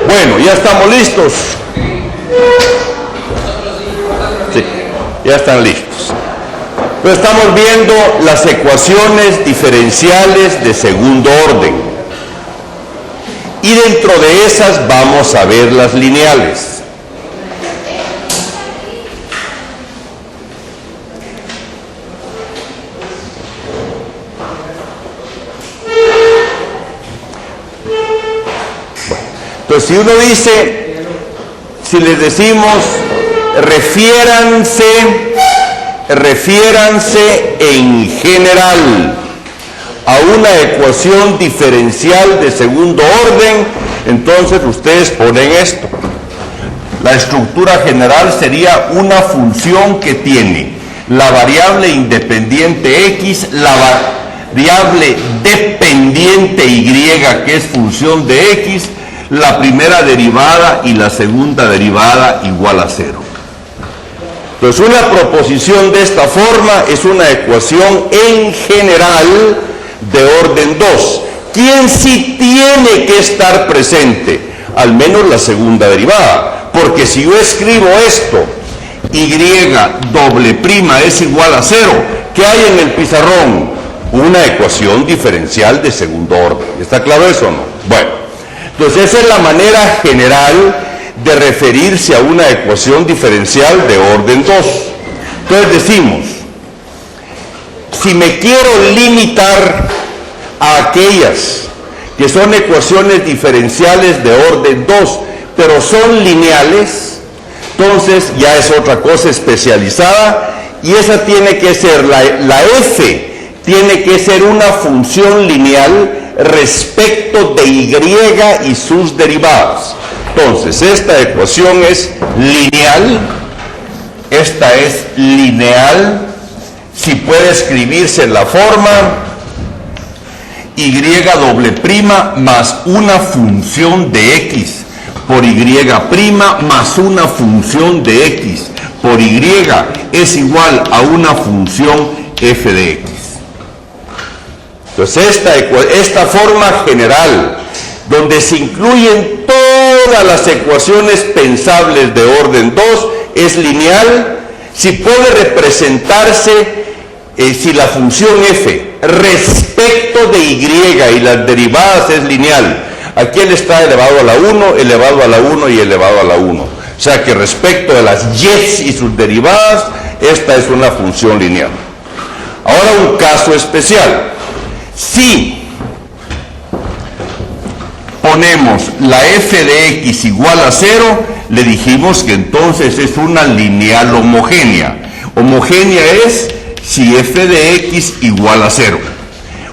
Bueno, ya estamos listos. Sí, ya están listos. Pues estamos viendo las ecuaciones diferenciales de segundo orden. Y dentro de esas vamos a ver las lineales. Entonces, si uno dice, si les decimos, refiéranse en general a una ecuación diferencial de segundo orden, entonces ustedes ponen esto. La estructura general sería una función que tiene la variable independiente x, la variable dependiente y, que es función de x, la primera derivada y la segunda derivada igual a 0. Entonces, una proposición de esta forma es una ecuación en general de orden 2. ¿Quién sí tiene que estar presente? Al menos la segunda derivada. Porque si yo escribo esto, y doble prima es igual a 0, ¿qué hay en el pizarrón? Una ecuación diferencial de segundo orden. ¿Está claro eso o no? Bueno. Entonces, esa es la manera general de referirse a una ecuación diferencial de orden 2. Entonces decimos, si me quiero limitar a aquellas que son ecuaciones diferenciales de orden 2, pero son lineales, entonces ya es otra cosa especializada, y esa tiene que ser, la f tiene que ser una función lineal respecto de y y sus derivadas. Entonces, esta ecuación es lineal, esta es lineal, si puede escribirse en la forma y doble prima más una función de x por y prima más una función de x por y es igual a una función f de x. Entonces, esta forma general, donde se incluyen todas las ecuaciones pensables de orden 2, es lineal, si puede representarse, si la función f respecto de y las derivadas es lineal. Aquí él está elevado a la 1, elevado a la 1 y elevado a la 1. O sea que respecto de las y y sus derivadas, esta es una función lineal. Ahora un caso especial. Si ponemos la f de x igual a 0, le dijimos que entonces es una lineal homogénea. Homogénea es si f de x igual a 0.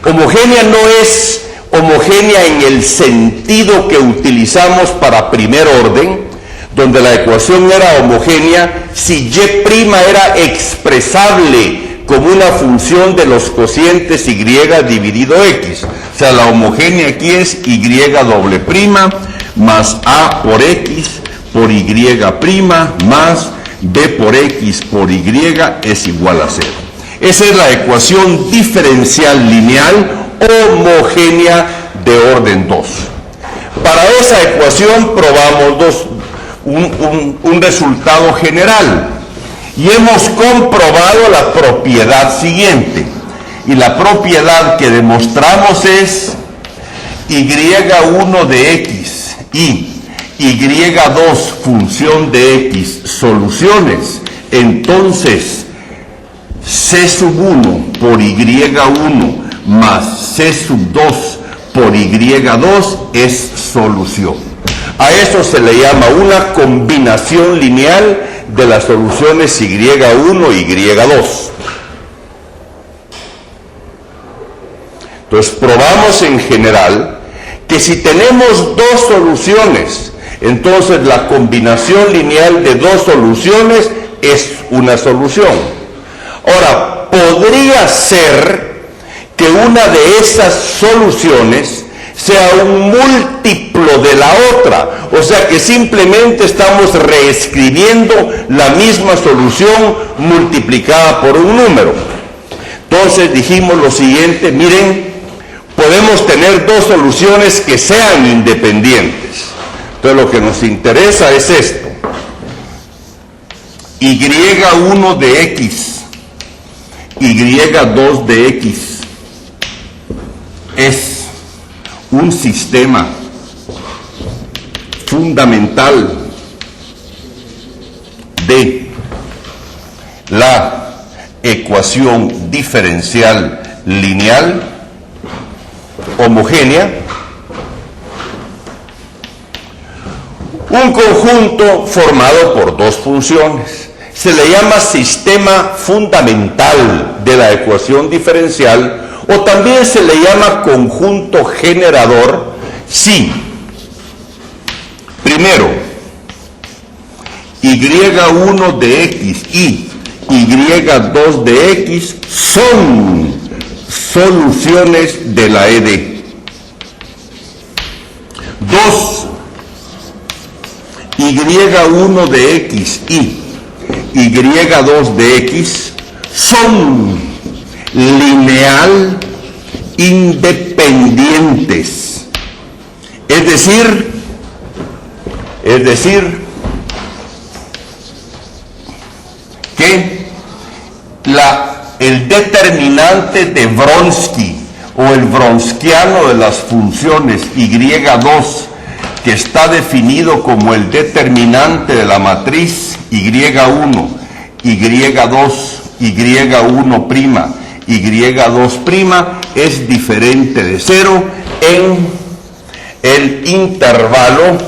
Homogénea no es homogénea en el sentido que utilizamos para primer orden, donde la ecuación era homogénea si y' era expresable como una función de los cocientes y dividido x. O sea, la homogénea aquí es y doble prima más a por x por y prima más b por x por y es igual a 0. Esa es la ecuación diferencial lineal homogénea de orden 2. Para esa ecuación probamos un resultado general. Y hemos comprobado la propiedad siguiente. Y la propiedad que demostramos es y1 de x y y2 función de x soluciones. Entonces, c sub 1 por y1 más c sub 2 por y2 es solución. A eso se le llama una combinación lineal de las soluciones y1 y y2. Entonces probamos en general que si tenemos dos soluciones, entonces la combinación lineal de dos soluciones es una solución. Ahora, podría ser que una de esas soluciones sea un múltiplo de la otra, o sea que simplemente estamos reescribiendo la misma solución multiplicada por un número. Entonces dijimos lo siguiente, miren, podemos tener dos soluciones que sean independientes. Entonces lo que nos interesa es esto. Y1 de X, Y2 de X es un sistema fundamental de la ecuación diferencial lineal homogénea, un conjunto formado por dos funciones. Se le llama sistema fundamental de la ecuación diferencial, o también se le llama conjunto generador si, primero, Y1 de X y Y2 de X son soluciones de la ED. 2. Y1 de X y Y2 de X son lineal independientes. Es decir, que el determinante de Vronsky o el vronskiano de las funciones Y2, que está definido como el determinante de la matriz Y1, Y2, Y1', Y2', es diferente de 0 en el intervalo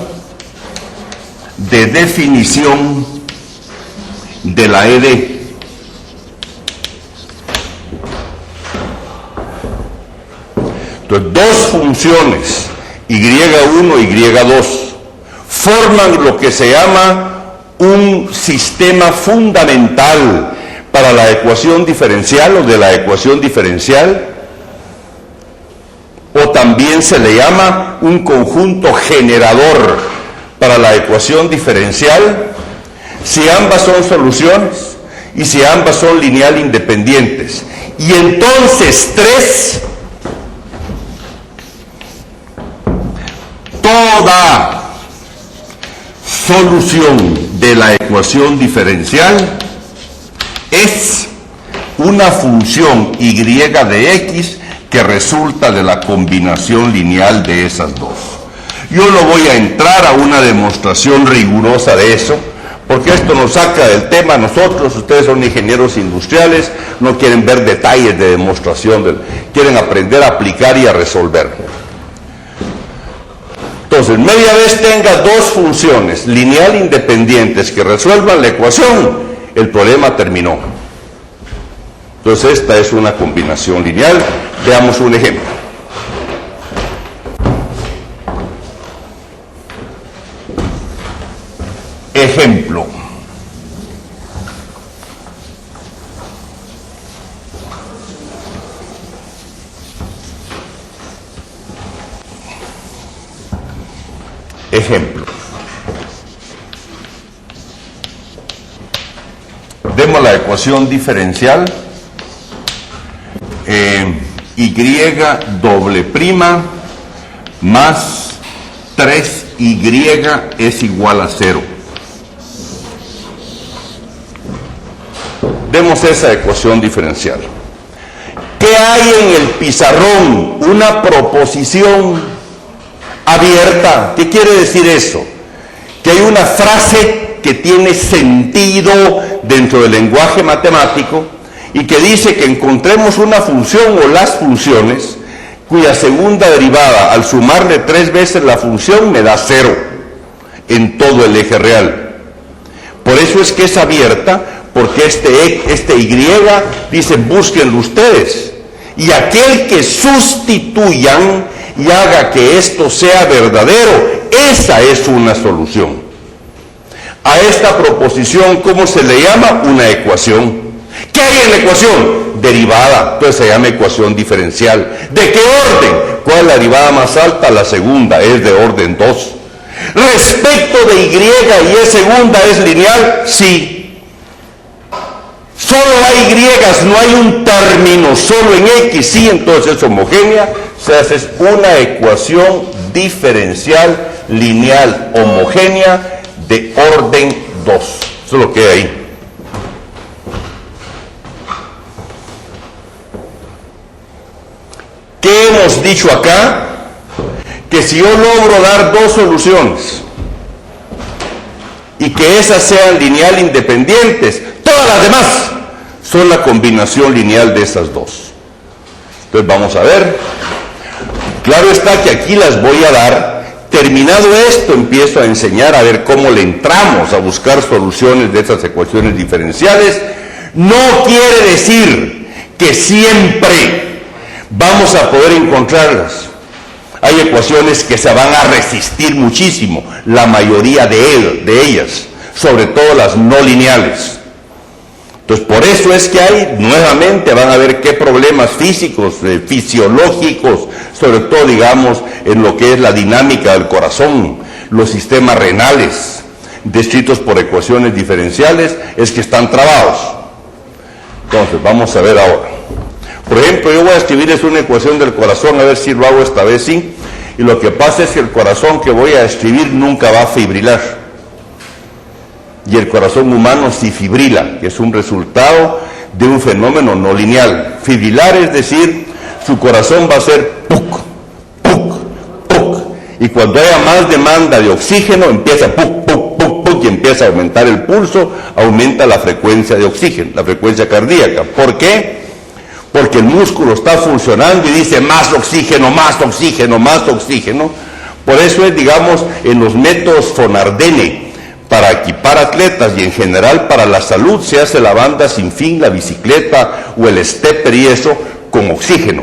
de definición de la ED. Entonces, dos funciones, Y1 y Y2, forman lo que se llama un sistema fundamental para la ecuación diferencial o de la ecuación diferencial, o también se le llama un conjunto generador para la ecuación diferencial, si ambas son soluciones y si ambas son lineal independientes. Y entonces 3, toda solución de la ecuación diferencial es una función Y de X que resulta de la combinación lineal de esas dos. Yo no voy a entrar a una demostración rigurosa de eso, porque esto nos saca del tema a nosotros. Ustedes son ingenieros industriales, no quieren ver detalles de demostración, quieren aprender a aplicar y a resolver. Entonces, media vez tenga dos funciones lineal independientes que resuelvan la ecuación, el problema terminó. Entonces, esta es una combinación lineal. Veamos un ejemplo. Ejemplo. Ejemplo. Demos la ecuación diferencial Y doble prima más 3Y es igual a 0. Demos esa ecuación diferencial. ¿Qué hay en el pizarrón? Una proposición abierta. ¿Qué quiere decir eso? Que hay una frase que tiene sentido dentro del lenguaje matemático y que dice que encontremos una función o las funciones cuya segunda derivada al sumarle 3 veces la función me da 0 en todo el eje real. Por eso es que es abierta, porque este Y dice búsquenlo ustedes, y aquel que sustituyan y haga que esto sea verdadero, esa es una solución. A esta proposición, ¿cómo se le llama? Una ecuación. ¿Qué hay en la ecuación? Derivada, entonces se llama ecuación diferencial. ¿De qué orden? ¿Cuál es la derivada más alta? La segunda, es de orden 2. Respecto de Y es segunda, ¿es lineal? Sí. solo hay griegas, no hay un término, solo en X, y entonces es homogénea, se hace una ecuación diferencial lineal homogénea de orden 2. Eso es lo que hay ahí. ¿Qué hemos dicho acá? Que si yo logro dar dos soluciones y que esas sean lineal independientes, todas las demás son la combinación lineal de esas dos. Entonces vamos a ver. Claro está que aquí las voy a dar. Terminado esto, empiezo a enseñar a ver cómo le entramos a buscar soluciones de esas ecuaciones diferenciales. No quiere decir que siempre vamos a poder encontrarlas. Hay ecuaciones que se van a resistir muchísimo, la mayoría de ellas, sobre todo las no lineales. Entonces, por eso es que hay, nuevamente, van a ver qué problemas físicos, fisiológicos, sobre todo, digamos, en lo que es la dinámica del corazón, los sistemas renales, descritos por ecuaciones diferenciales, es que están trabados. Entonces, vamos a ver ahora. Por ejemplo, yo voy a escribirles una ecuación del corazón, a ver si lo hago esta vez sí, y lo que pasa es que el corazón que voy a escribir nunca va a fibrilar. Y el corazón humano sí fibrila, que es un resultado de un fenómeno no lineal. Fibrilar es decir, su corazón va a ser puc, puc, puc. Y cuando haya más demanda de oxígeno, empieza puc, puc, puc, puc, y empieza a aumentar el pulso, aumenta la frecuencia de oxígeno, la frecuencia cardíaca. ¿Por qué? Porque el músculo está funcionando y dice más oxígeno, más oxígeno, más oxígeno. Por eso es, digamos, en los métodos von Ardenne, para equipar atletas y en general para la salud, se hace la banda sin fin, la bicicleta o el stepper y eso con oxígeno.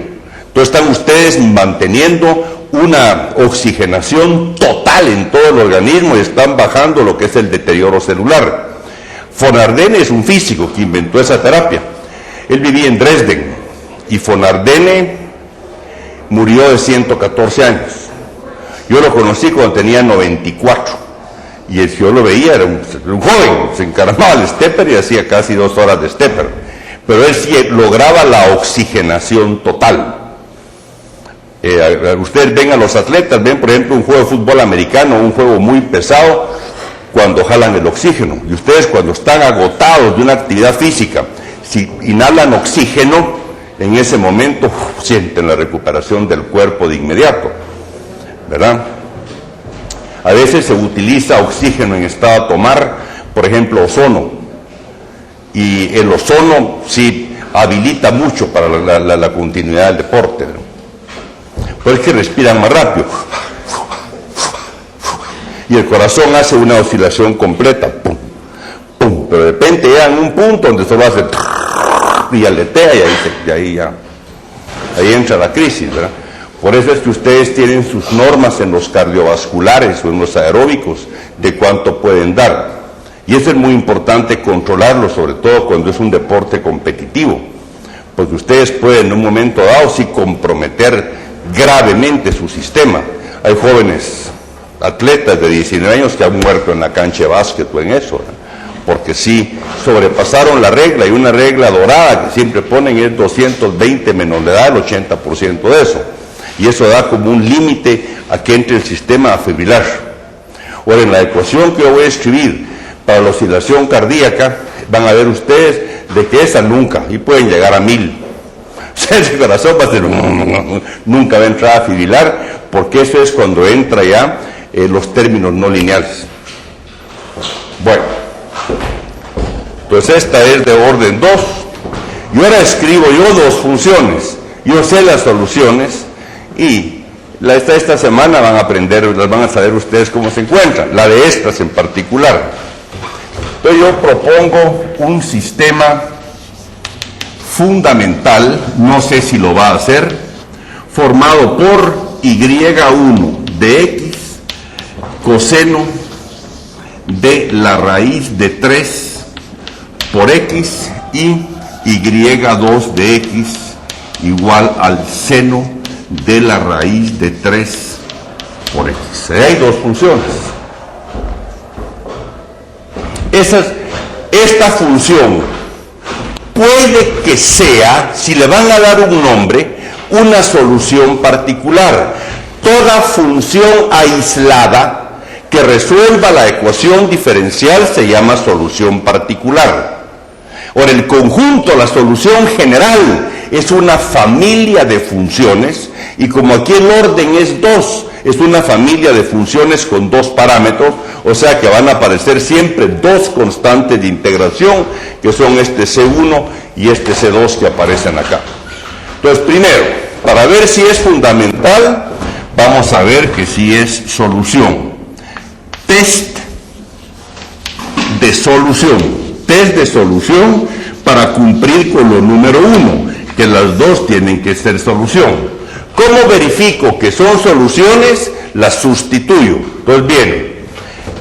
Entonces están ustedes manteniendo una oxigenación total en todo el organismo y están bajando lo que es el deterioro celular. Von Ardenne es un físico que inventó esa terapia. Él vivía en Dresden y von Ardenne murió de 114 años. Yo lo conocí cuando tenía 94. Y si yo lo veía, era un joven, se encaramaba al stepper y hacía casi 2 horas de stepper. Pero él sí lograba la oxigenación total. Ustedes ven a los atletas, ven por ejemplo un juego de fútbol americano, un juego muy pesado, cuando jalan el oxígeno. Y ustedes cuando están agotados de una actividad física, si inhalan oxígeno, en ese momento sienten la recuperación del cuerpo de inmediato, ¿verdad? A veces se utiliza oxígeno en estado a tomar, por ejemplo, ozono. Y el ozono sí habilita mucho para la continuidad del deporte. Pues es que respiran más rápido. Y el corazón hace una oscilación completa. Pum, pum. Pero de repente llegan a un punto donde solo hace y aletea y ahí entra la crisis, ¿verdad? Por eso es que ustedes tienen sus normas en los cardiovasculares o en los aeróbicos de cuánto pueden dar. Y eso es muy importante controlarlo, sobre todo cuando es un deporte competitivo, porque ustedes pueden en un momento dado sí comprometer gravemente su sistema. Hay jóvenes atletas de 19 años que han muerto en la cancha de básquet o en eso, ¿verdad? Porque sí sobrepasaron la regla, y una regla dorada que siempre ponen es 220 menos la edad, el 80% de eso. Y eso da como un límite a que entre el sistema a fibrilar. Ahora, en la ecuación que yo voy a escribir para la oscilación cardíaca, van a ver ustedes de que esa nunca, y pueden llegar a 1000. O sea, el corazón va a ser, nunca va a entrar a fibrilar, porque eso es cuando entra ya los términos no lineales. Bueno, entonces esta es de orden 2. Y ahora escribo yo dos funciones. Yo sé las soluciones. Y esta semana van a aprender, las van a saber ustedes cómo se encuentran, la de estas en particular. Entonces yo propongo un sistema fundamental, no sé si lo va a hacer, formado por Y1 de X coseno de la raíz de 3 por X y Y2 de X igual al seno de la raíz de 3 por X. Hay dos funciones. Esta función puede que sea, si le van a dar un nombre, una solución particular. Toda función aislada que resuelva la ecuación diferencial se llama solución particular. Ahora, el conjunto, la solución general, es una familia de funciones, y como aquí el orden es 2, es una familia de funciones con 2 parámetros, o sea que van a aparecer siempre 2 constantes de integración, que son este C1 y este C2 que aparecen acá. Entonces, primero, para ver si es fundamental, vamos a ver que sí es solución. Test de solución. Test de solución para cumplir con lo número 1, que las 2 tienen que ser solución. ¿Cómo verifico que son soluciones? Las sustituyo. Entonces, bien,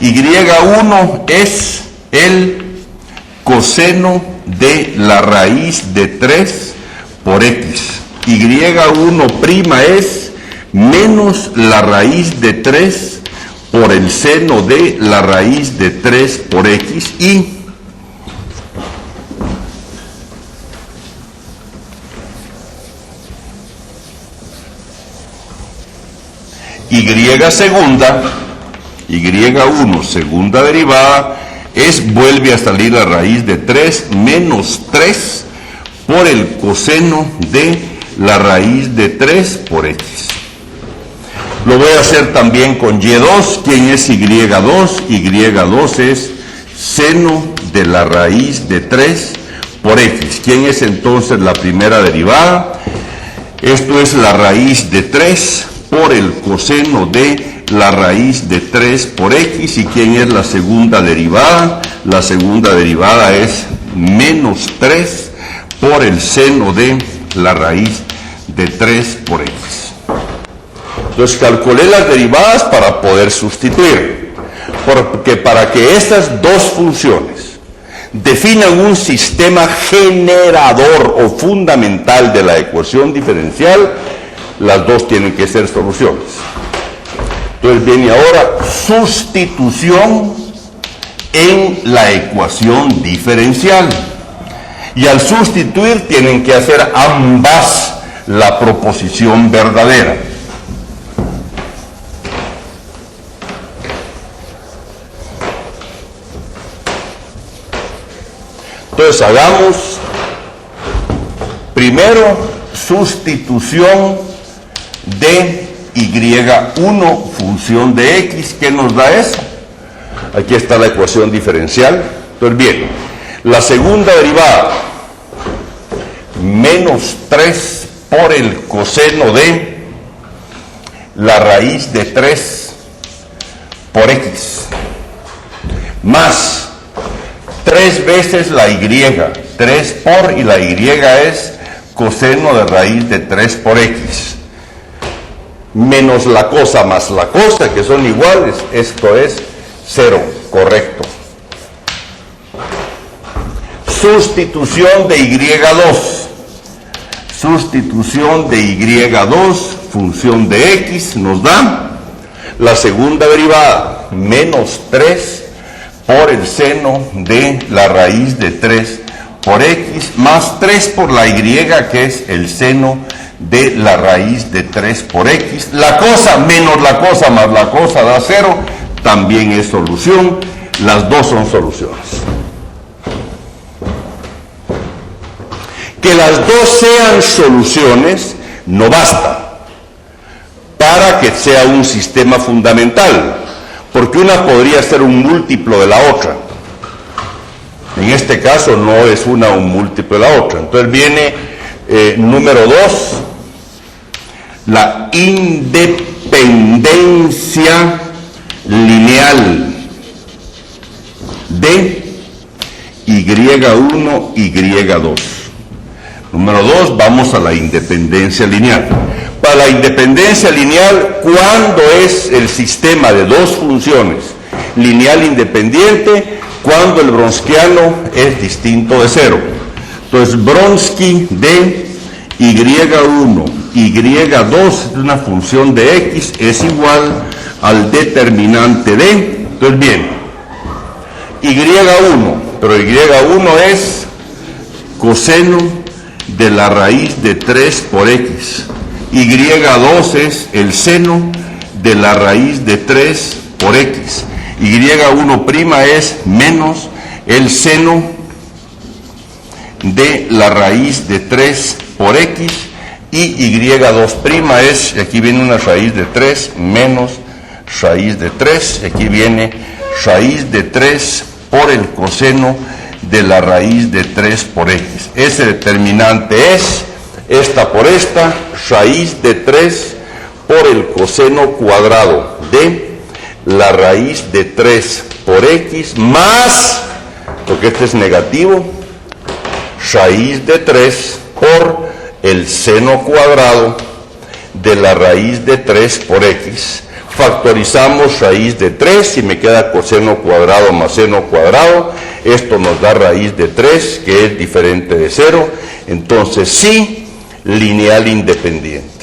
Y1 es el coseno de la raíz de 3 por X. Y1' es menos la raíz de 3 por el seno de la raíz de 3 por X, y Y segunda, Y1 segunda derivada, vuelve a salir la raíz de 3 menos 3 por el coseno de la raíz de 3 por X. Lo voy a hacer también con Y2. ¿Quién es Y2? Y2 es seno de la raíz de 3 por X. ¿Quién es entonces la primera derivada? Esto es la raíz de 3 por el coseno de la raíz de 3 por X. ¿Y quién es la segunda derivada? La segunda derivada es menos 3 por el seno de la raíz de 3 por X. Entonces calculé las derivadas para poder sustituir, porque para que estas 2 funciones definan un sistema generador o fundamental de la ecuación diferencial, las 2 tienen que ser soluciones. Entonces viene ahora sustitución en la ecuación diferencial. Y al sustituir tienen que hacer ambas la proposición verdadera. Entonces hagamos primero sustitución de Y1 función de X. ¿Qué nos da eso? Aquí está la ecuación diferencial. Entonces bien, la segunda derivada, menos 3 por el coseno de la raíz de 3 por X, más 3 veces la Y, 3 por, y la Y es coseno de raíz de 3 por X, menos la cosa más la cosa, que son iguales, esto es 0, correcto. Sustitución de Y2, sustitución de Y2, función de X, nos da la segunda derivada, menos 3 por el seno de la raíz de 3 por X, más 3 por la Y, que es el seno de la raíz de 3 por X. La cosa menos la cosa más la cosa da 0, también es solución. Las 2 son soluciones. Que las 2 sean soluciones no basta para que sea un sistema fundamental, porque una podría ser un múltiplo de la otra. En este caso no es una un múltiplo de la otra. Entonces viene número 2, la independencia lineal de Y1, Y2. Número 2, vamos a la independencia lineal. Para la independencia lineal, ¿cuándo es el sistema de 2 funciones lineal independiente? Cuando el Wronskiano es distinto de 0. Entonces, Wronski de Y1, Y2 es una función de X, es igual al determinante de. Entonces, bien, Y1, pero Y1 es coseno de la raíz de 3 por x. Y2 es el seno de la raíz de 3 por x. Y1' es menos el seno de la raíz de 3 por x. Y Y2' es, aquí viene una raíz de 3 menos raíz de 3. Aquí viene raíz de 3 por el coseno de la raíz de 3 por x. Ese determinante es esta por esta, raíz de 3 por el coseno cuadrado de la raíz de 3 por x más, porque este es negativo, raíz de 3 por el seno cuadrado de la raíz de 3 por x. Factorizamos raíz de 3 y me queda coseno cuadrado más seno cuadrado. Esto nos da raíz de 3, que es diferente de 0. Entonces sí, lineal independientes.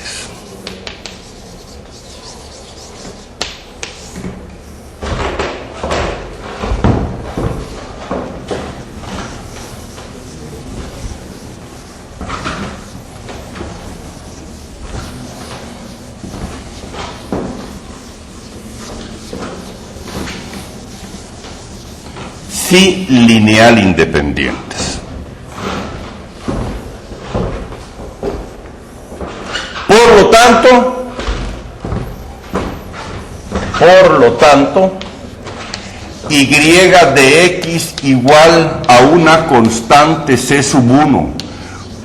Sí, lineal independientes. Por lo tanto, y de x igual a una constante c sub 1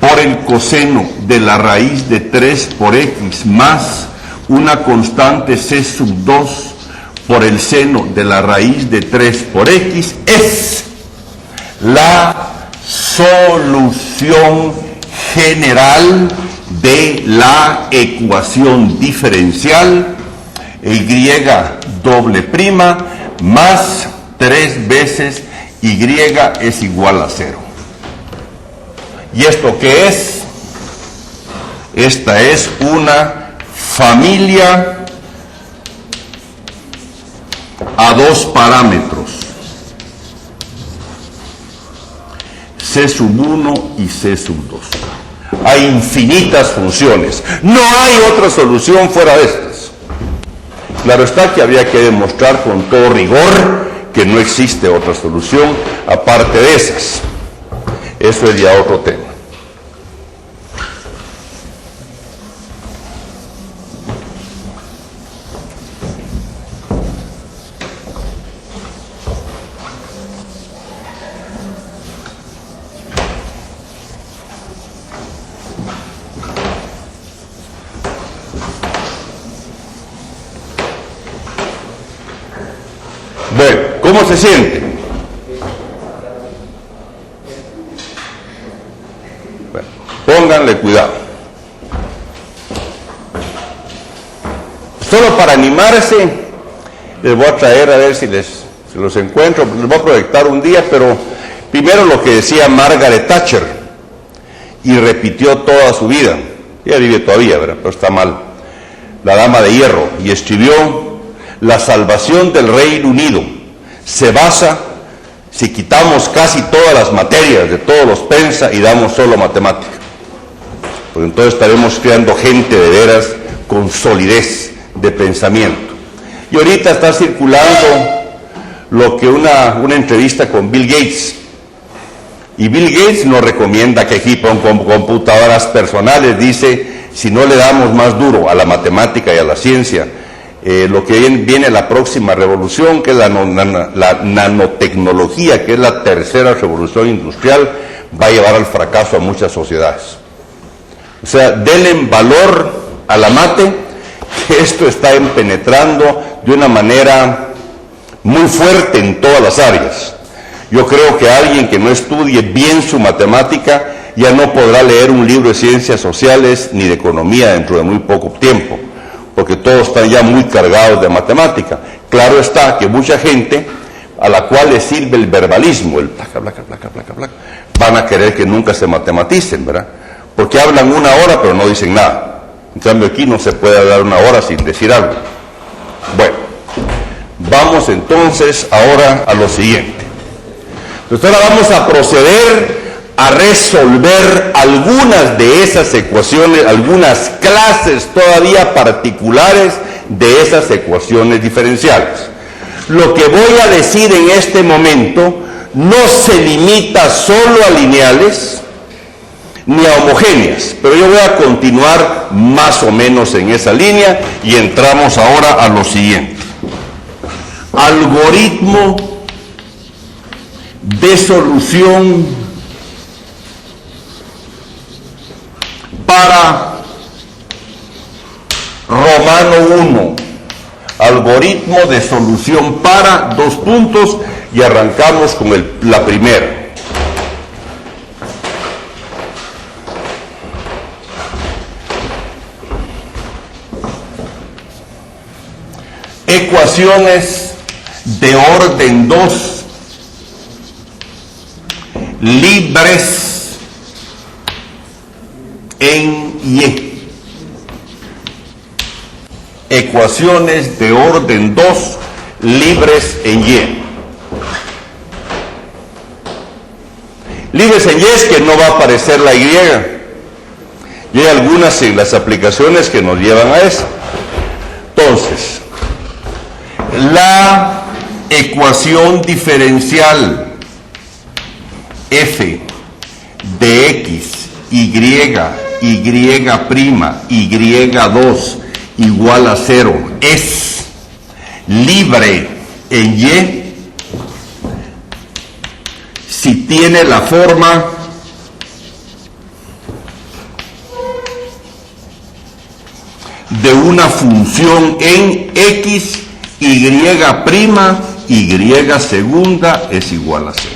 por el coseno de la raíz de 3 por x más una constante c sub 2 por el seno de la raíz de 3 por x es la solución general de la ecuación diferencial y doble prima más 3 veces y es igual a 0. ¿Y esto qué es? Esta es una familia a 2 parámetros, C sub 1 y C sub 2. Hay infinitas funciones. No hay otra solución fuera de estas. Claro está que habría que demostrar con todo rigor que no existe otra solución aparte de esas. Eso es ya otro tema. Bueno, ¿cómo se siente? Bueno, pónganle cuidado. Solo para animarse, les voy a traer a ver si los encuentro, les voy a proyectar un día, pero primero lo que decía Margaret Thatcher, y repitió toda su vida. Ella vive todavía, ¿verdad? Pero está mal. La dama de hierro, y escribió: la salvación del Reino Unido se basa si quitamos casi todas las materias de todos los pensa y damos solo matemática. Porque entonces estaremos creando gente de veras con solidez de pensamiento. Y ahorita está circulando lo que una entrevista con Bill Gates. Y Bill Gates nos recomienda que equipen con computadoras personales. Dice, si no le damos más duro a la matemática y a la ciencia, lo que viene la próxima revolución, que es la nanotecnología, que es la tercera revolución industrial, va a llevar al fracaso a muchas sociedades. O sea, denle valor a la mate, que esto está penetrando de una manera muy fuerte en todas las áreas. Yo creo que alguien que no estudie bien su matemática ya no podrá leer un libro de ciencias sociales ni de economía dentro de muy poco tiempo, porque todos están ya muy cargados de matemática. Claro está que mucha gente a la cual le sirve el verbalismo, el placa, placa, placa, placa, placa, van a querer que nunca se matematicen, ¿verdad? Porque hablan una hora pero no dicen nada. En cambio aquí no se puede hablar una hora sin decir algo. Bueno, vamos entonces ahora a lo siguiente. Entonces ahora vamos a proceder a resolver algunas de esas ecuaciones, algunas clases todavía particulares de esas ecuaciones diferenciales. Lo que voy a decir en este momento no se limita solo a lineales ni a homogéneas, pero yo voy a continuar más o menos en esa línea y entramos ahora a lo siguiente. Algoritmo de solución para Romano 1. Algoritmo de solución para, dos puntos, y arrancamos con la primera. Ecuaciones de orden 2 libres en Y. Ecuaciones de orden 2 libres en Y. Libres en Y es que no va a aparecer la Y. Y hay algunas en las aplicaciones que nos llevan a eso. Entonces, la ecuación diferencial f de x, y, y2 igual a 0 es libre en Y si tiene la forma de una función en x, y', y segunda es igual a 0.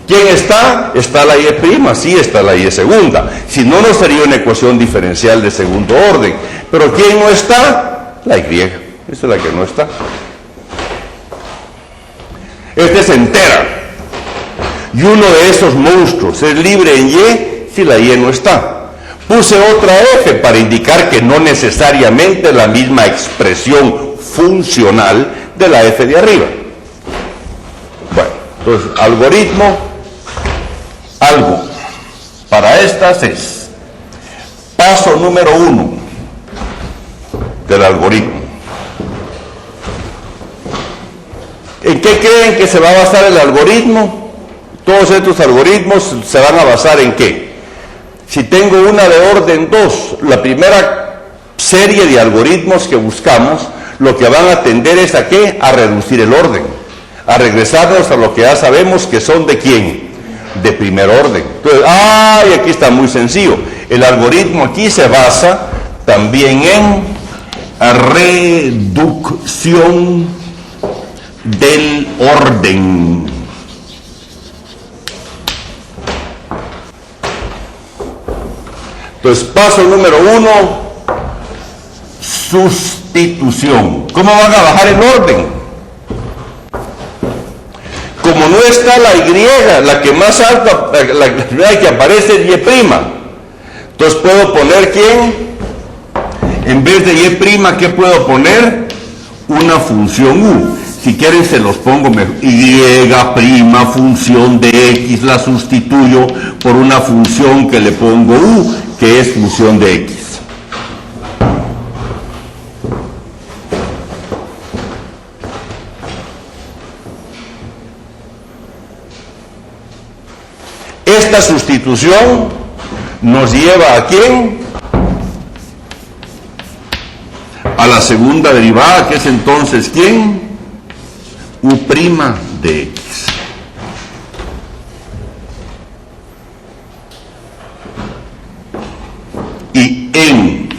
¿Quién está? Está la Y', sí, está la Y segunda. Si no, no sería una ecuación diferencial de segundo orden. Pero ¿quién no está? La Y. Esa es la que no está. Esta es entera. Y uno de esos monstruos es libre en Y si la Y no está. Puse otra F para indicar que no necesariamente la misma expresión funcional de la F de arriba. Bueno, entonces, algo para estas es paso número 1 del algoritmo. ¿En qué creen que se va a basar el algoritmo? Todos estos algoritmos se van a basar en ¿qué? Si tengo una de orden 2, la primera serie de algoritmos que buscamos, lo que van a tender es ¿a qué? A reducir el orden, a regresarnos a lo que ya sabemos que son ¿de quién? De primer orden. Entonces, y aquí está muy sencillo. El algoritmo aquí se basa también en reducción del orden. Entonces, paso número 1, sustitución. ¿Cómo van a bajar el orden? Como no está la Y, la que más alta, la primera que aparece es Y'. Entonces puedo poner ¿quién? En vez de Y', ¿qué puedo poner? Una función U. Si quieren se los pongo mejor. Y' función de X la sustituyo por una función que le pongo U, que es función de X. Esta sustitución nos lleva ¿a quién? A la segunda derivada, que es entonces ¿quién? U' de X. Y en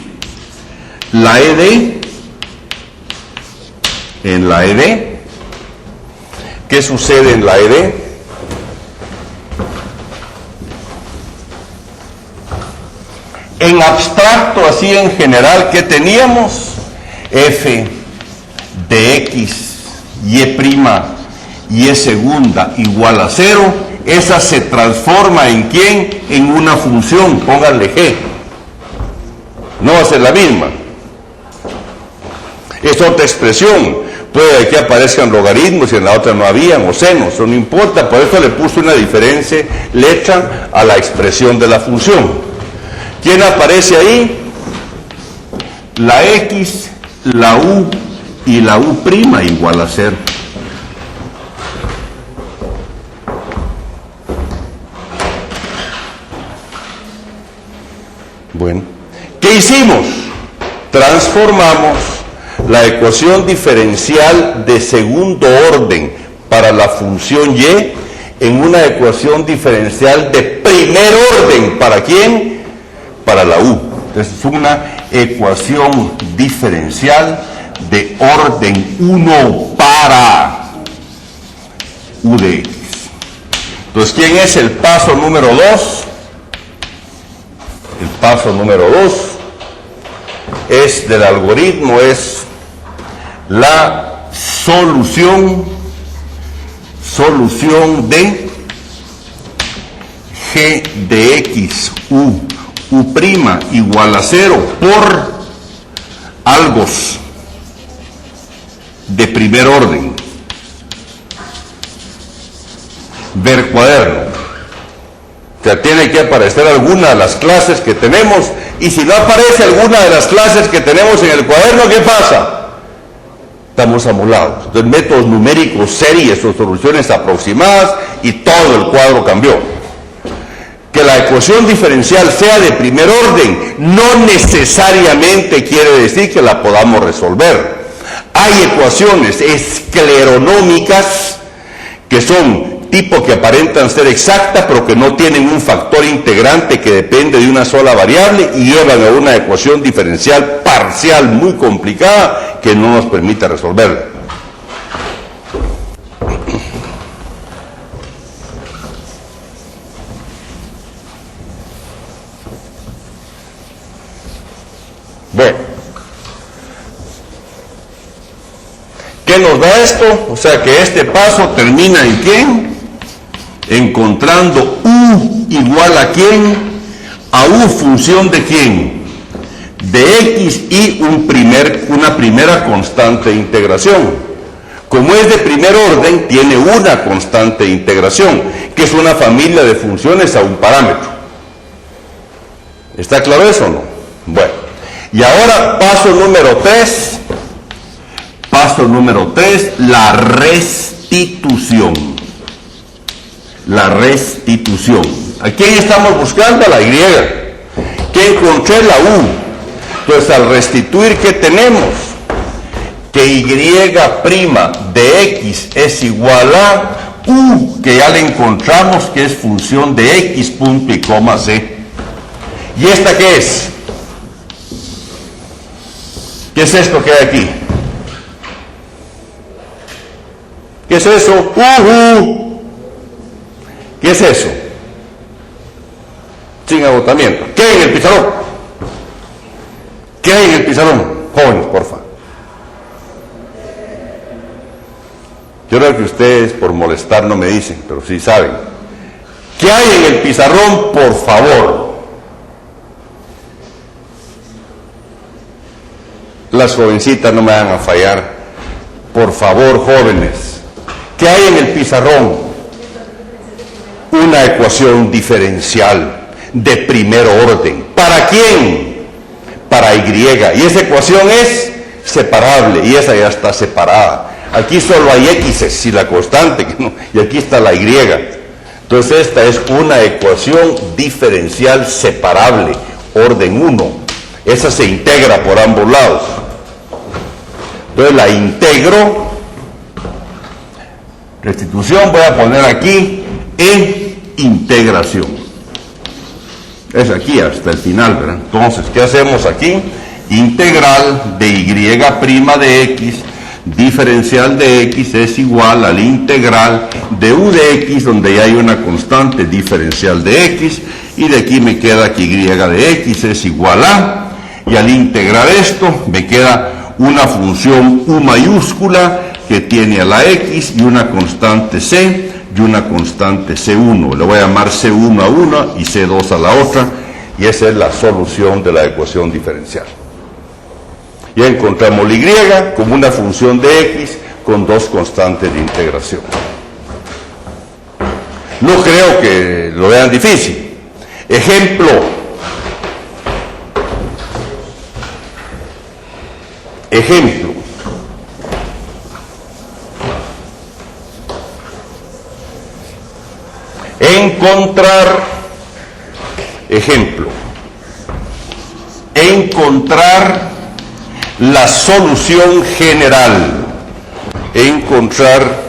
la ED, ¿qué sucede en la ED? En abstracto, así en general, ¿qué teníamos? F de X, Y', Y segunda igual a 0. Esa se transforma ¿en quién? En una función, pónganle G. No va a ser la misma. Es otra expresión. puede que aparezcan logaritmos y en la otra no habían, o senos, eso no importa, por eso le puse una diferente letra a la expresión de la función. ¿Quién aparece ahí? La X, la U y la U' igual a 0. Bueno, ¿qué hicimos? Transformamos la ecuación diferencial de segundo orden para la función y en una ecuación diferencial de primer orden. ¿Para quién? Para la u. Entonces es una ecuación diferencial de orden 1 para u de x. Entonces, ¿quién es el paso número 2? El paso número 2 es del algoritmo, es la solución de g de x u' igual a 0 por algos de primer orden. Ver cuaderno. O sea, tiene que aparecer alguna de las clases que tenemos, y si no aparece alguna de las clases que tenemos en el cuaderno, ¿qué pasa? Estamos amolados. Entonces, métodos numéricos, series o soluciones aproximadas, y todo el cuadro cambió. Que la ecuación diferencial sea de primer orden no necesariamente quiere decir que la podamos resolver. Hay ecuaciones escleronómicas que son tipo que aparentan ser exactas, pero que no tienen un factor integrante que depende de una sola variable y llevan a una ecuación diferencial parcial muy complicada que no nos permite resolverla. Bueno, ¿qué nos da esto? O sea que este paso termina en ¿quién? Encontrando u igual a ¿quién? A u función de ¿quién? De x y una primera constante de integración. Como es de primer orden, tiene una constante de integración, que es una familia de funciones a un parámetro. ¿Está claro eso o no? Bueno, y ahora paso número 3. Paso número 3, la restitución. La restitución. ¿A quién estamos buscando? A la y. ¿Qué encontré? La u. Entonces, al restituir, ¿qué tenemos? Que y' de x es igual a u, que ya le encontramos que es función de x punto y coma c. ¿Y esta qué es? ¿Qué es esto que hay aquí? ¿Qué es eso? ¿Qué es eso? Sin agotamiento. ¿Qué hay en el pizarrón? ¿Qué hay en el pizarrón? Jóvenes, porfa. Yo creo que ustedes por molestar no me dicen, pero sí saben. ¿Qué hay en el pizarrón, por favor? Las jovencitas no me van a fallar. Por favor, jóvenes. ¿Qué hay en el pizarrón? Una ecuación diferencial de primer orden. ¿Para quién? Para y. Y esa ecuación es separable, y esa ya está separada. Aquí solo hay x y la constante, y aquí está la y. Entonces esta es una ecuación diferencial separable, orden 1. Esa se integra por ambos lados. Entonces la integro. Restitución voy a poner aquí en integración. Es aquí hasta el final, ¿verdad? Entonces, ¿qué hacemos aquí? Integral de y' de x, diferencial de x es igual al integral de u de x, donde ya hay una constante diferencial de x, y de aquí me queda que y de x es igual a, y al integrar esto me queda una función u mayúscula que tiene a la x y una constante c y una constante c1. Le voy a llamar c1 a una y c2 a la otra, y esa es la solución de la ecuación diferencial. Ya encontramos la y como una función de x con dos constantes de integración. No creo que lo vean difícil. Ejemplo. Encontrar la solución general. Encontrar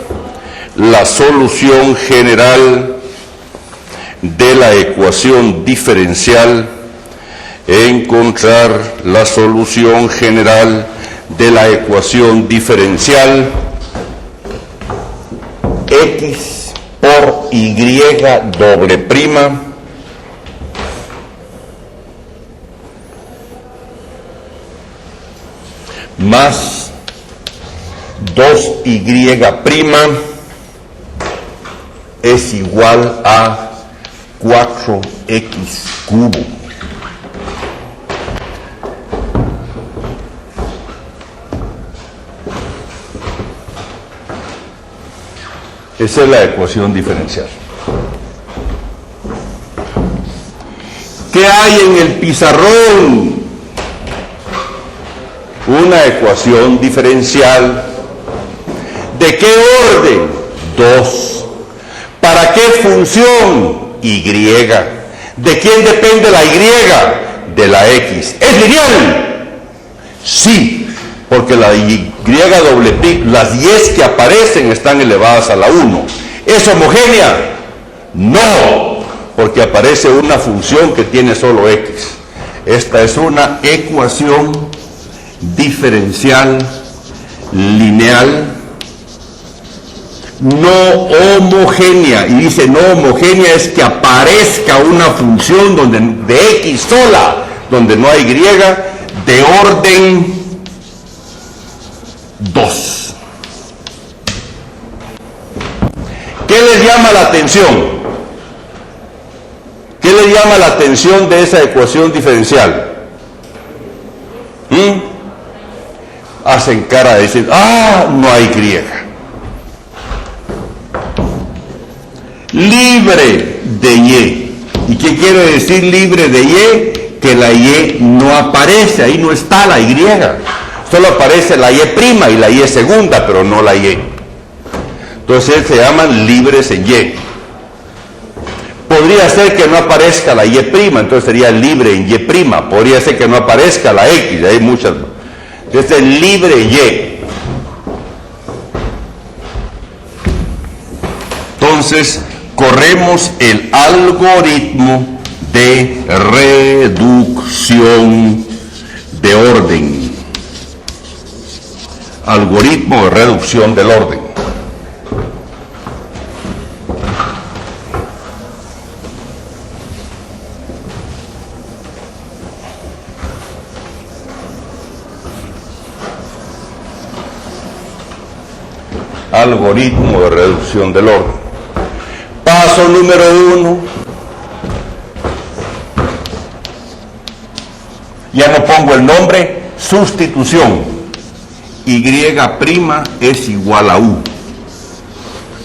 la solución general de la ecuación diferencial. Encontrar la solución general de la ecuación diferencial x por y doble prima más 2y' es igual a 4x cubo. Esa es la ecuación diferencial. ¿Qué hay en el pizarrón? Una ecuación diferencial. ¿De qué orden? 2. ¿Para qué función? Y. ¿De quién depende la y? De la x. ¿Es lineal? Sí, porque la y doble pi, las y que aparecen están elevadas a la 1. ¿Es homogénea? No, porque aparece una función que tiene solo x. Esta es una ecuación diferencial lineal no homogénea. Y dice no homogénea es que aparezca una función donde, de x sola, donde no hay y, de orden 2. ¿Qué les llama la atención? ¿Qué les llama la atención de esa ecuación diferencial? Hacen cara de decir, no hay y. Libre de y. ¿Y qué quiere decir libre de y? Que la y no aparece, ahí no está la y. Solo aparece la y' y la y segunda, pero no la y. Entonces se llaman libres en y. Podría ser que no aparezca la y', entonces sería libre en y'. Podría ser que no aparezca la x, hay muchas. Entonces es libre y. Entonces corremos el algoritmo de reducción de orden. Algoritmo de reducción del orden. Algoritmo de reducción del orden. Paso número 1. Ya no pongo el nombre, sustitución. Y' es igual a u.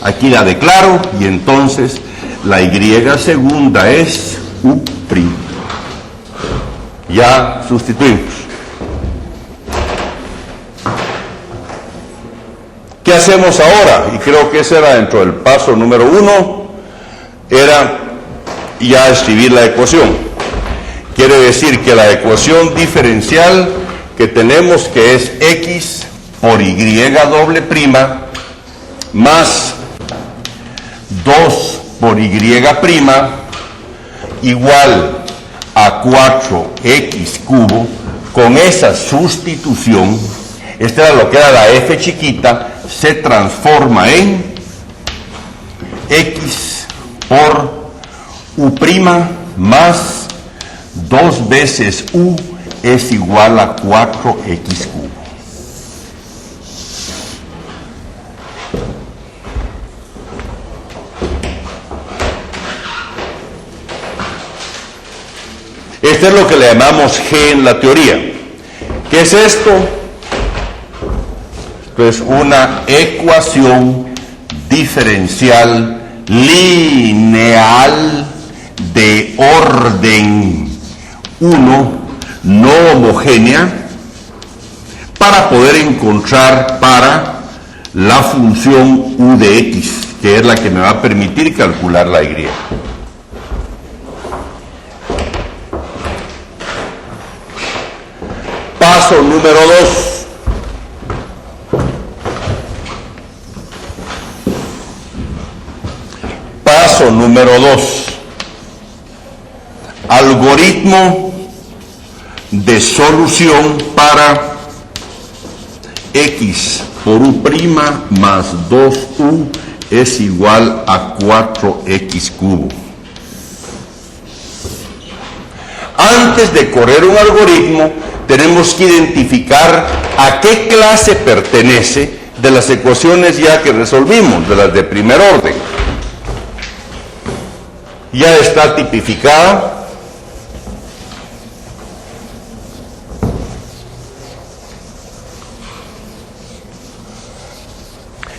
Aquí la declaro y entonces la y segunda es u'. Ya sustituimos. ¿Qué hacemos ahora? Y creo que ese era dentro del paso número 1, era ya escribir la ecuación. Quiere decir que la ecuación diferencial que tenemos, que es x por y doble prima más 2 por y igual a 4x cubo, con esa sustitución, esta era lo que era la f chiquita, se transforma en x por u' más 2 veces u es igual a 4x cubo. Esto es lo que le llamamos g en la teoría. ¿Qué es esto? Entonces, una ecuación diferencial lineal de orden 1 no homogénea para poder encontrar para la función u de x, que es la que me va a permitir calcular la y. Paso número 2. Paso número 2. Algoritmo de solución para x por u' más 2u es igual a 4x cubo. Antes de correr un algoritmo, tenemos que identificar a qué clase pertenece de las ecuaciones ya que resolvimos, de las de primer orden. Ya está tipificada.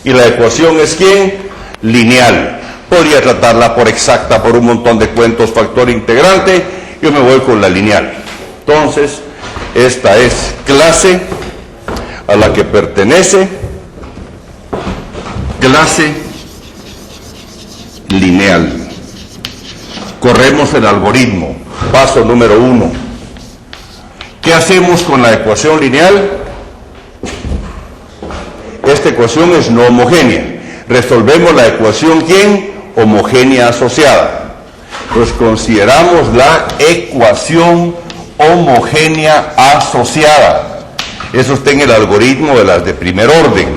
Y la ecuación es ¿quién? Lineal. Podría tratarla por exacta, por un montón de cuentos, factor integrante. Yo me voy con la lineal. Entonces, esta es clase a la que pertenece clase lineal. Corremos el algoritmo. Paso número 1. ¿Qué hacemos con la ecuación lineal? Esta ecuación es no homogénea. Resolvemos la ecuación ¿quién? Homogénea asociada. Pues consideramos la ecuación homogénea asociada. Eso está en el algoritmo de las de primer orden.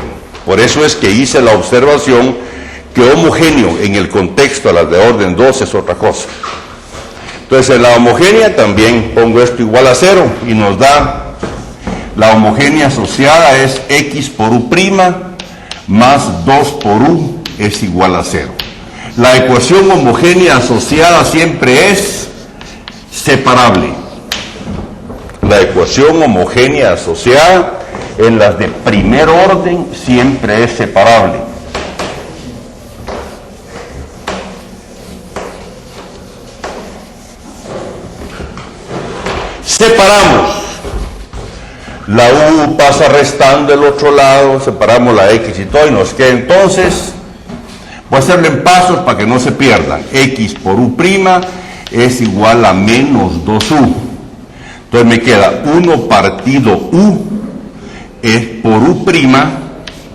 Por eso es que hice la observación que homogéneo en el contexto de las de orden 2 es otra cosa. Entonces en la homogénea también pongo esto igual a 0 y nos da la homogénea asociada es x por u' más 2 por u es igual a 0. La ecuación homogénea asociada siempre es separable. La ecuación homogénea asociada en las de primer orden siempre es separable. Separamos. La u pasa restando del otro lado, separamos la x y todo y nos queda entonces, voy a hacerlo en pasos para que no se pierdan. X por u' es igual a menos 2u. Entonces me queda 1 partido u por u'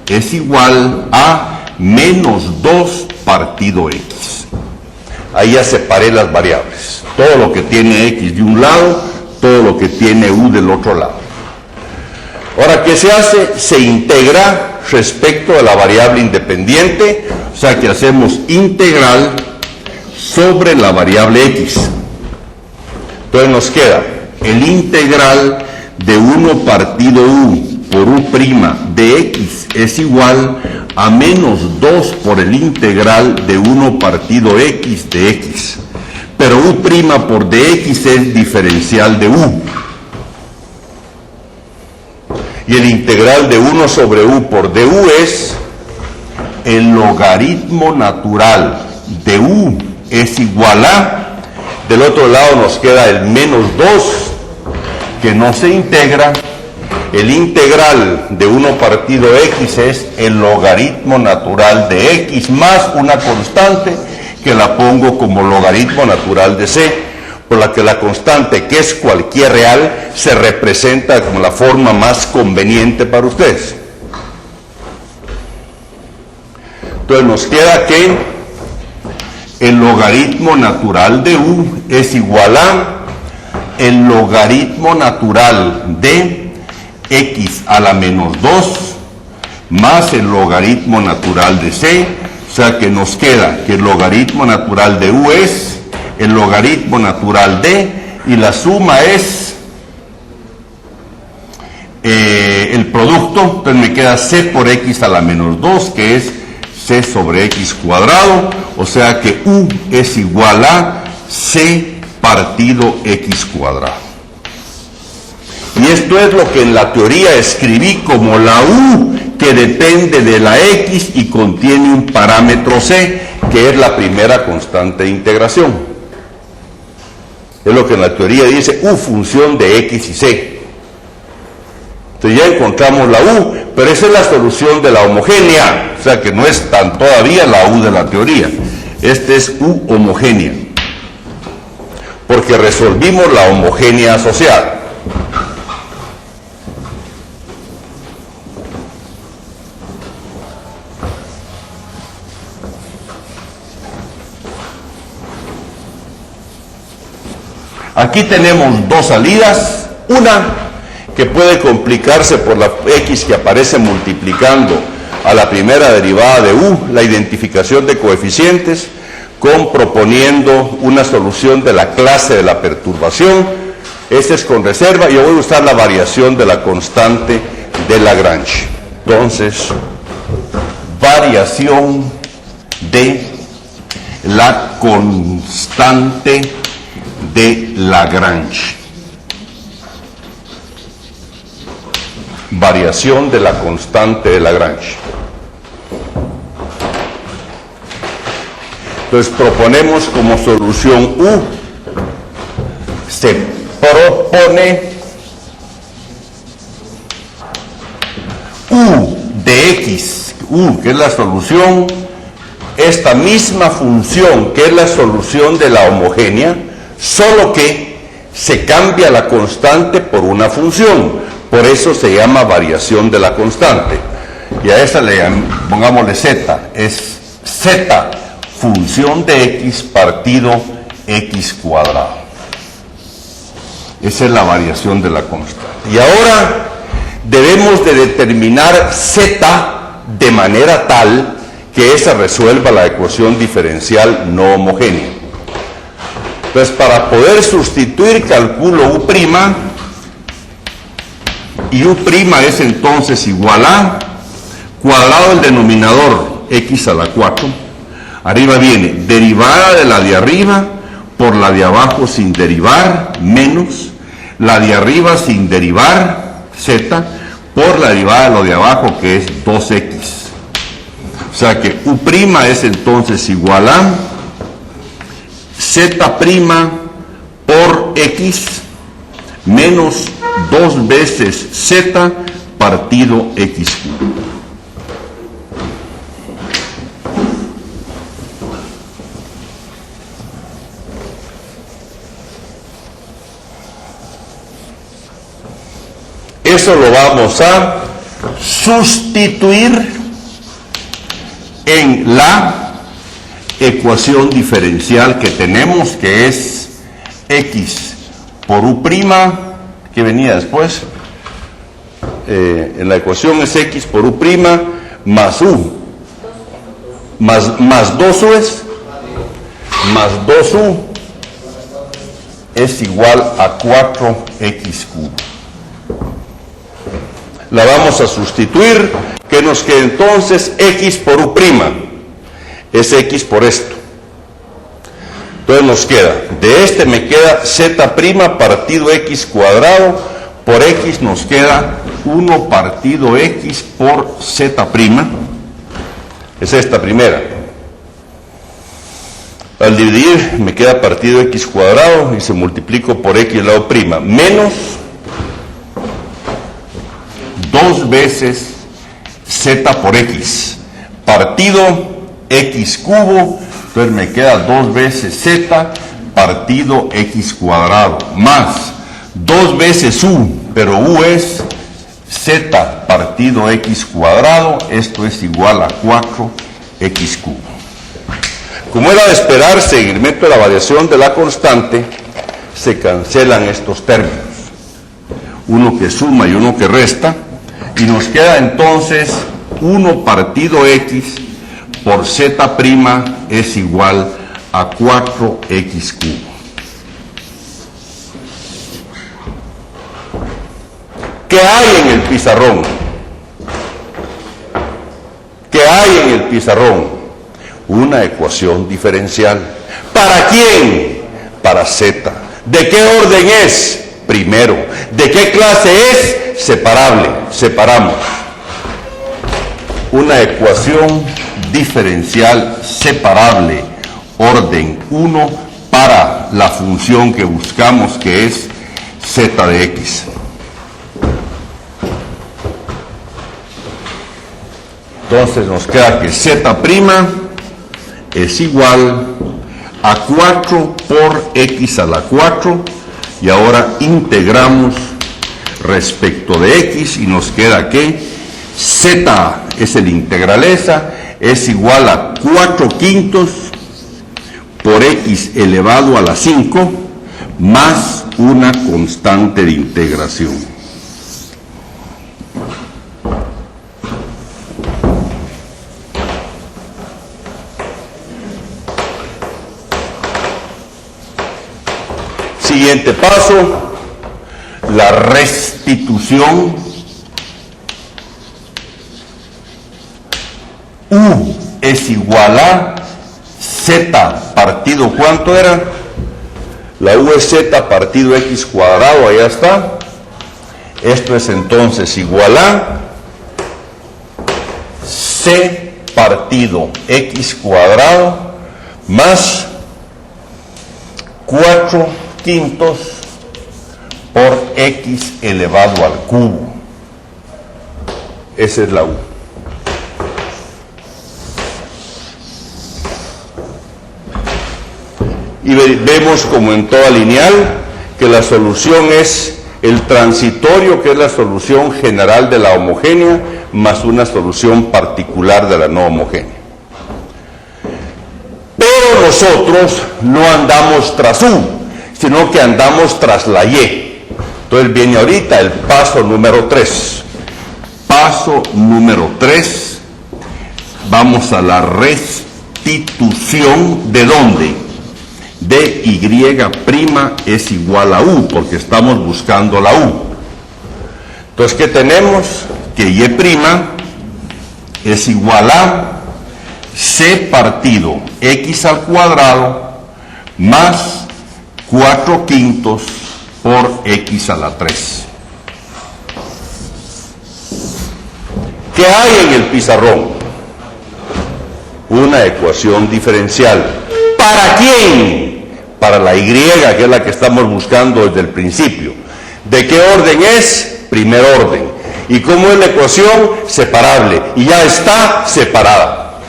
es igual a menos 2 partido x. Ahí ya separé las variables. Todo lo que tiene x de un lado, todo lo que tiene u del otro lado. Ahora, ¿qué se hace? Se integra respecto a la variable independiente, o sea que hacemos integral sobre la variable x. Entonces nos queda el integral de 1 partido u por u' de x es igual a menos 2 por el integral de 1 partido x de x. Pero u' por dx es diferencial de u. Y el integral de 1 sobre u por du es el logaritmo natural de u es igual a, del otro lado nos queda el menos 2 que no se integra. El integral de 1 partido x es el logaritmo natural de x más una constante que la pongo como logaritmo natural de c, por la que la constante, que es cualquier real, se representa como la forma más conveniente para ustedes. Entonces nos queda que el logaritmo natural de u es igual a el logaritmo natural de x a la menos 2 más el logaritmo natural de c, o sea que nos queda que el logaritmo natural de u es el logaritmo natural de, y la suma es el producto, entonces me queda c por x a la menos 2, que es c sobre x cuadrado, o sea que u es igual a c partido x cuadrado. Y esto es lo que en la teoría escribí como la u que depende de la X y contiene un parámetro C, que es la primera constante de integración. Es lo que en la teoría dice U función de X y C. Entonces ya encontramos la U, pero esa es la solución de la homogénea, o sea que no es tan todavía la U de la teoría. Este es U homogénea, porque resolvimos la homogénea asociada. Aquí tenemos dos salidas, una que puede complicarse por la X que aparece multiplicando a la primera derivada de U, la identificación de coeficientes, con proponiendo una solución de la clase de la perturbación. Este es con reserva, yo voy a usar la variación de la constante de Lagrange. Entonces, variación de la constante de Lagrange. Variación de la constante de Lagrange. Entonces proponemos como solución U, se propone U de X, U que es la solución, esta misma función que es la solución de la homogénea, solo que se cambia la constante por una función, por eso se llama variación de la constante. Y a esta le pongámosle Z, es Z función de X partido X cuadrado. Esa es la variación de la constante. Y ahora debemos de determinar Z de manera tal que esa resuelva la ecuación diferencial no homogénea. Entonces, para poder sustituir, calculo U', y U' es entonces igual a cuadrado del denominador, X a la 4. Arriba viene derivada de la de arriba por la de abajo sin derivar, menos la de arriba sin derivar, Z, por la derivada de lo de abajo, que es 2X. O sea que U' es entonces igual a Z' por X menos 2 veces Z partido X cubo. Eso lo vamos a sustituir en la ecuación diferencial que tenemos, que es X por U', que venía después. En la ecuación es X por U' más U, más 2U más 2U es igual a 4X cubo. La vamos a sustituir, que nos queda entonces X por U', es X por esto. Entonces nos queda, de este me queda Z' partido X cuadrado, por X nos queda 1 partido X por Z', es esta primera. Al dividir me queda partido X cuadrado y se multiplico por X lado prima, menos 2 veces Z por X, partido X cubo, entonces me queda 2 veces Z partido X cuadrado, más 2 veces U, pero U es Z partido X cuadrado, esto es igual a 4X cubo. Como era de esperarse en el método de la variación de la constante, se cancelan estos términos, uno que suma y uno que resta, y nos queda entonces 1 partido X por Z' es igual a 4X cubo. ¿Qué hay en el pizarrón? ¿Qué hay en el pizarrón? Una ecuación diferencial. ¿Para quién? Para Z. ¿De qué orden es? Primero. ¿De qué clase es? Separable. Separamos. una ecuación diferencial separable, orden 1, para la función que buscamos, que es z de x. Entonces nos queda que z' es igual a 4 por x a la 4, y ahora integramos respecto de x y nos queda que z es el integral es igual a 4/5 por x elevado a la 5 más una constante de integración. Siguiente paso, la restitución. U es igual a z partido, ¿cuánto era? La U es z partido x cuadrado, allá está. Esto es entonces igual a c partido x cuadrado más 4/5 por x elevado al cubo. Esa es la U. Y vemos, como en toda lineal, que la solución es el transitorio, que es la solución general de la homogénea, más una solución particular de la no homogénea. Pero nosotros no andamos tras U, sino que andamos tras la Y. Entonces viene ahorita el paso número 3. Paso número 3, vamos a la restitución. ¿De dónde? De Y' es igual a U, porque estamos buscando la U. Entonces, ¿qué tenemos? Que Y' es igual a c partido x al cuadrado más 4/5 por x a la 3. ¿Qué hay en el pizarrón? Una ecuación diferencial. ¿Para quién? Para la Y, que es la que estamos buscando desde el principio. ¿De qué orden es? Primer orden. ¿Y cómo es la ecuación? Separable. Y ya está separada.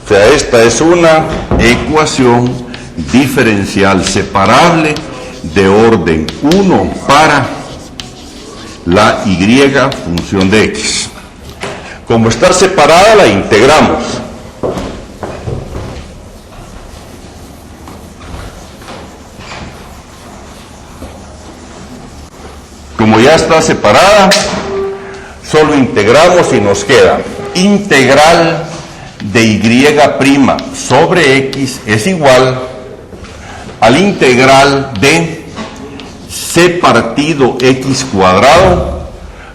O sea, esta es una ecuación diferencial separable de orden 1 para la Y función de x. Como está separada, la integramos. Como ya está separada, solo integramos y nos queda integral de Y' sobre x es igual al integral de c partido x cuadrado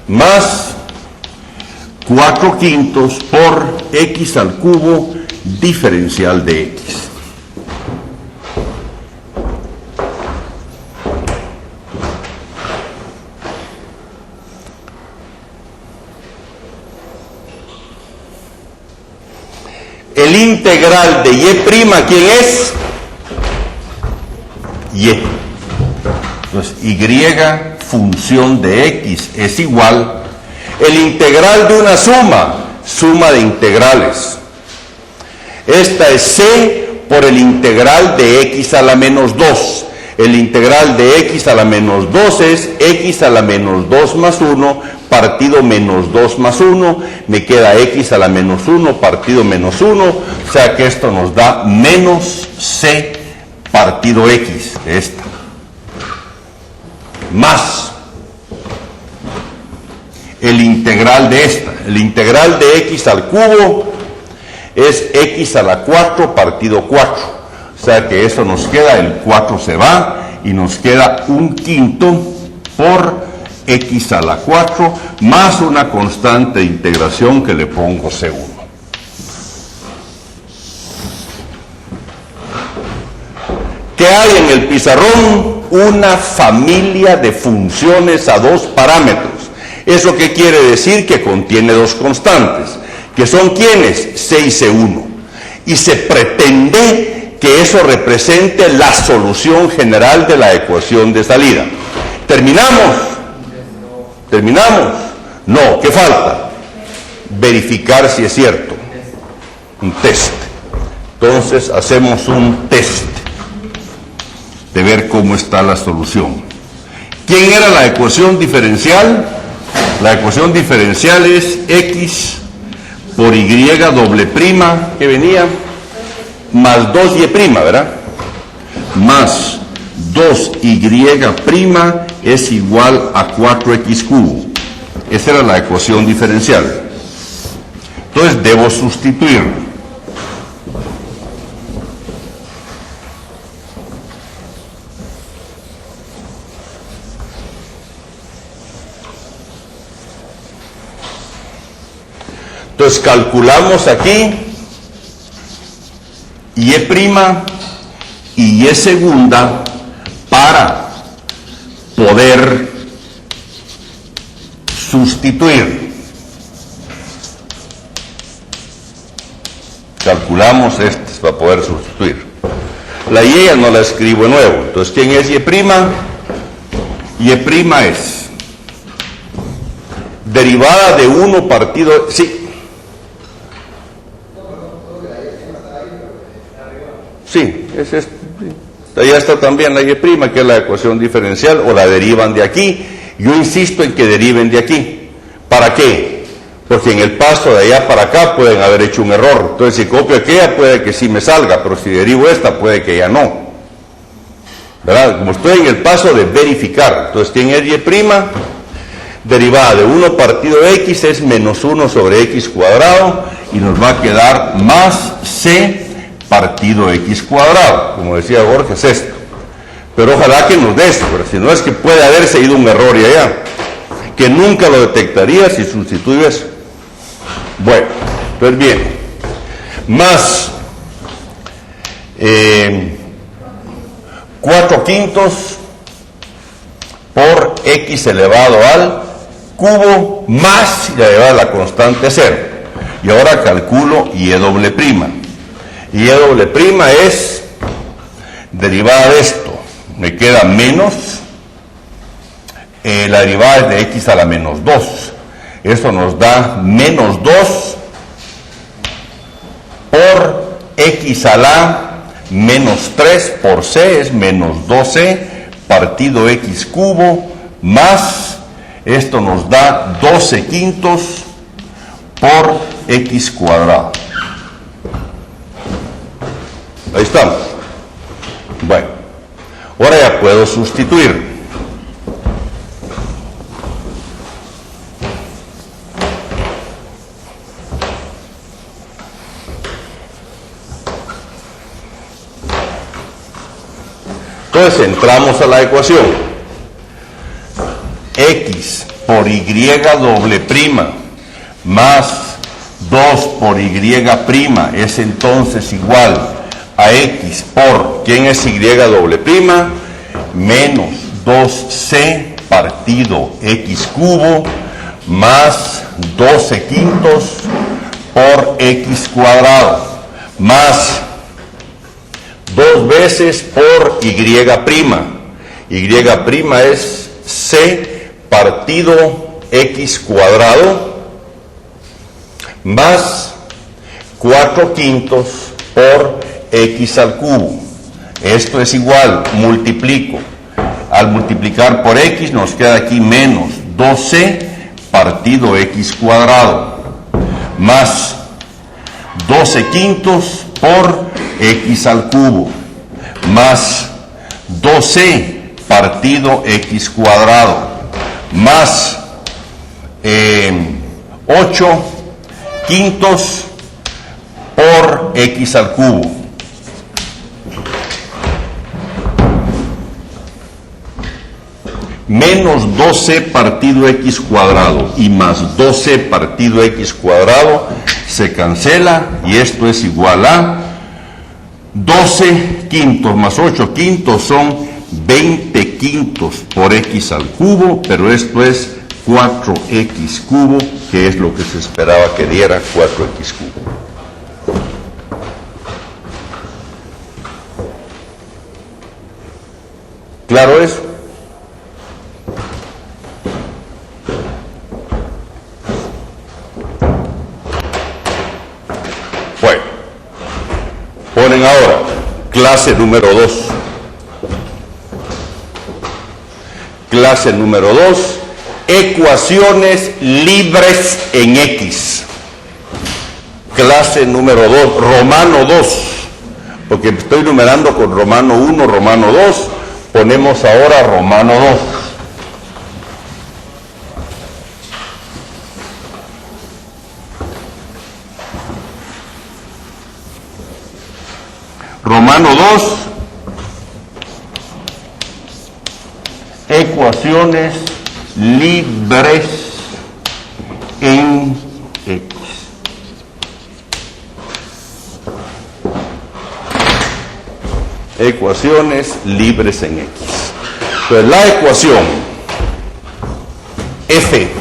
más 4/5 por x al cubo diferencial de x. El integral de Y', ¿quién es? Y. Entonces, Y función de x es igual. El integral de una suma de integrales. Esta es c por el integral de x a la menos 2. El integral de x a la menos 2 es x a la menos 2 más 1 partido menos 2 más 1, me queda x a la menos 1 partido menos 1, o sea que esto nos da menos c partido x, esta, más el integral de esta. El integral de x al cubo es x a la 4 partido 4, o sea que eso nos queda, el 4 se va y nos queda 1/5 por x a la 4 más una constante de integración que le pongo C1. ¿Qué hay en el pizarrón? Una familia de funciones a dos parámetros. ¿Eso qué quiere decir? Que contiene dos constantes. que son ¿quiénes? C y C1. Y se pretende que eso represente la solución general de la ecuación de salida. ¿Terminamos? ¿Terminamos? No, ¿qué falta? Verificar si es cierto. Un test. Entonces hacemos un test de ver cómo está la solución. ¿Quién era la ecuación diferencial? La ecuación diferencial es X por Y doble prima, que venía, más 2Y prima, ¿verdad? Más 2Y prima es igual a 4X cubo. Esa era la ecuación diferencial. Entonces debo sustituir. Entonces calculamos aquí Y' y Y segunda para poder sustituir. Calculamos estas para poder sustituir. La Y ya no la escribo de nuevo. Entonces, ¿quién es Y'? Y' es derivada de 1 partido... Sí. Sí, es esto. Allá está también la Y', que es la ecuación diferencial, o la derivan de aquí. Yo insisto en que deriven de aquí. ¿Para qué? Porque en el paso de allá para acá pueden haber hecho un error. Entonces, si copio aquella, puede que sí me salga, pero si derivo esta, puede que ya no. ¿Verdad? Como estoy en el paso de verificar. Entonces, ¿quién es Y'? Derivada de 1 partido X es menos 1 sobre X cuadrado, y nos va a quedar más C partido X cuadrado. Como decía Jorge, es esto. Pero ojalá que nos dé esto, pero si no es que puede haberse ido un error y allá, que nunca lo detectaría si sustituyo eso. Bueno, pues bien, más 4/5 por X elevado al cubo más y elevado a la constante 0. Y ahora calculo Y'. Y Y' es derivada de esto. Me queda menos, la derivada es de X a la menos 2. Esto nos da menos 2 por X a la menos 3 por C, es menos 2C partido X cubo, más, esto nos da 12/5 por X cuadrado. Ahí estamos. Bueno, ahora ya puedo sustituir. Entonces entramos a la ecuación. X por Y doble prima más 2 por Y prima es entonces igual a X por, ¿quién es Y doble prima? Menos 2C partido X cubo más 12/5 por X cuadrado más 2 veces por Y'. Y' es C partido X cuadrado más 4/5 por X al cubo. Esto es igual, multiplico. Al multiplicar por X nos queda aquí menos 12 partido X cuadrado más 12/5 por X al cubo más 12 partido X cuadrado más 8/5 por X al cubo. Menos 12 partido X cuadrado y más 12 partido X cuadrado se cancela y esto es igual a 12/5 más 8/5 son 20/5 por X al cubo, pero esto es 4x cubo, que es lo que se esperaba que diera 4x cubo. ¿Claro eso? Bueno, ponen ahora clase número 2. Clase número 2, ecuaciones libres en X. Clase número 2, Romano 2, porque estoy numerando con Romano 1, Romano 2, ponemos ahora Romano 2. Romano 2, ecuaciones libres en X. Ecuaciones libres en X. Entonces la ecuación f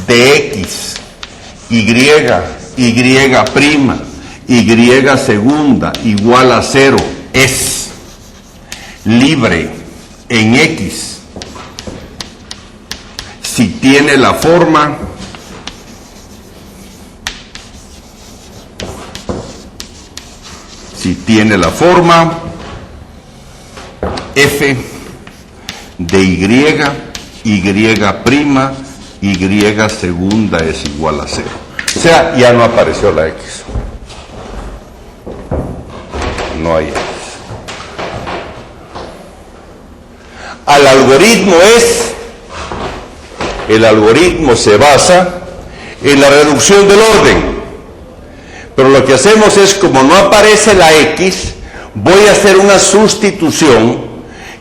de X, y prima, y segunda igual a 0 es libre en X si tiene la forma f de y prima, y segunda es igual a 0. O sea, ya no apareció la X. No hay X. El algoritmo se basa en la reducción del orden. Pero lo que hacemos es, como no aparece la X, voy a hacer una sustitución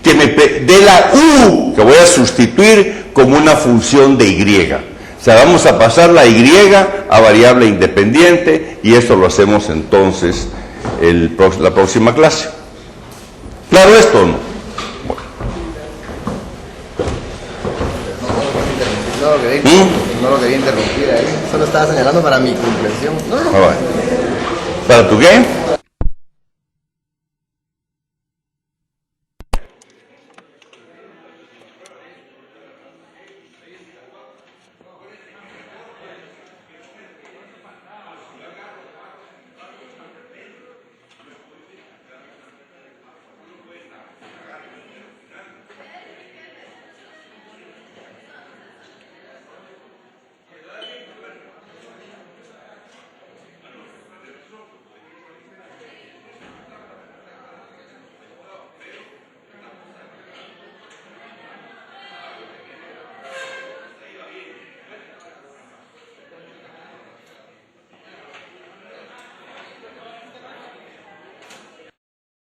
que me dé la U, que voy a sustituir como una función de Y. O sea, vamos a pasar la Y a variable independiente, y esto lo hacemos entonces la próxima clase. ¿Claro esto o no? Bueno. No lo quería interrumpir ahí, solo estaba señalando para mi comprensión. ¿Para tu qué?